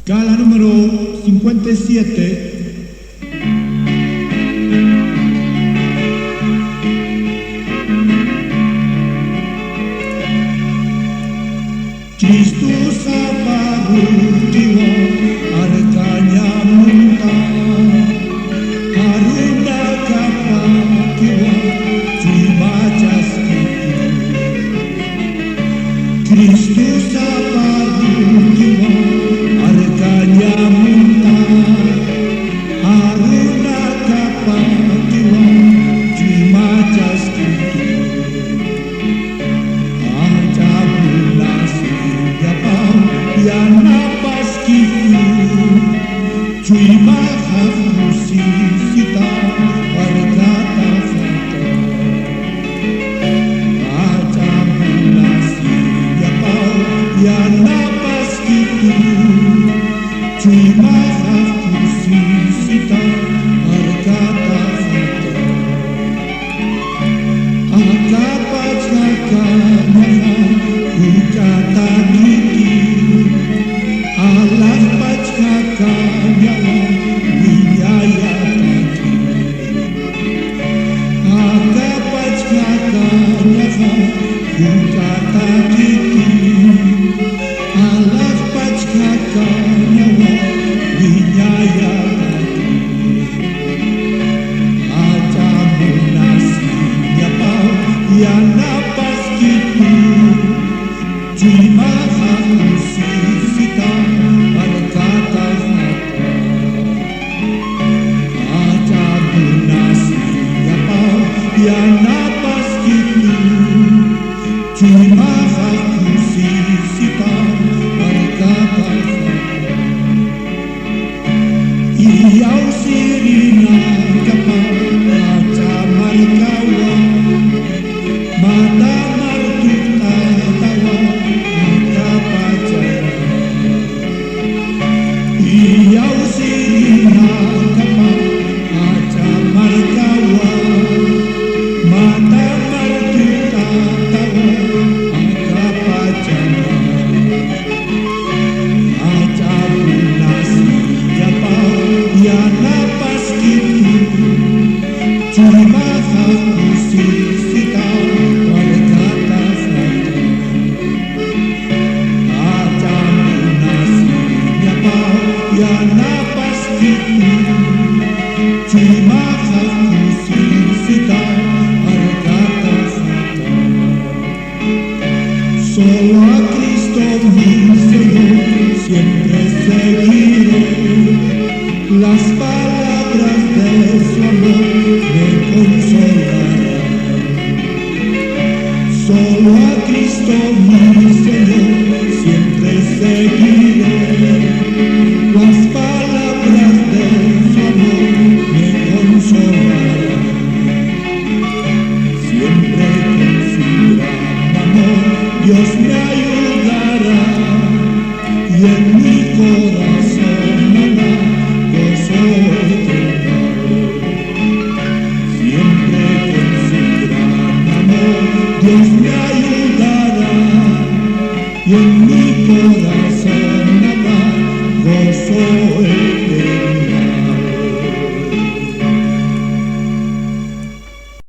Gala número 57. Kristus sabarutiwa harganya muntah haruna kapatiwa terima kasih. Kristus sabarutiwa harganya muntah haruna kapatiwa terima kasih. Yang napas kifu terima kasih sita berkata fata baca bunasi ya kau yang napas kifu terima kasih sita berkata fata agak pacakan kata gigi Allah pacakanya winyaya tadi aga pacakanya kata gigi Allah pacakanya winyaya tadi aja munasi ya pau ya napas gitu terima kasih sita berkata fata aja bunasi ya pau ya napas gitu terima kasih sita berkata fata iau sirina kapal aja malkawa mata martuta tawa iau sirina kapal aja markawa mata martuta tawa angka pajana aja bunasi japau ya napas gitu terima kasih sita berkata fata aja bunasi japau ya napas gitu terima kasih sita berkata fata solo a Cristo mi Señor siempre seguiré las palabras de su amor me consolarán solo a Cristo mi Señor siempre seguiré las palabras de su amor me consolarán siempre con su gran amor Dios me ayudará y en mi corazón habrá gozo eterno siempre con su gran amor Dios me ayudará y en mi corazón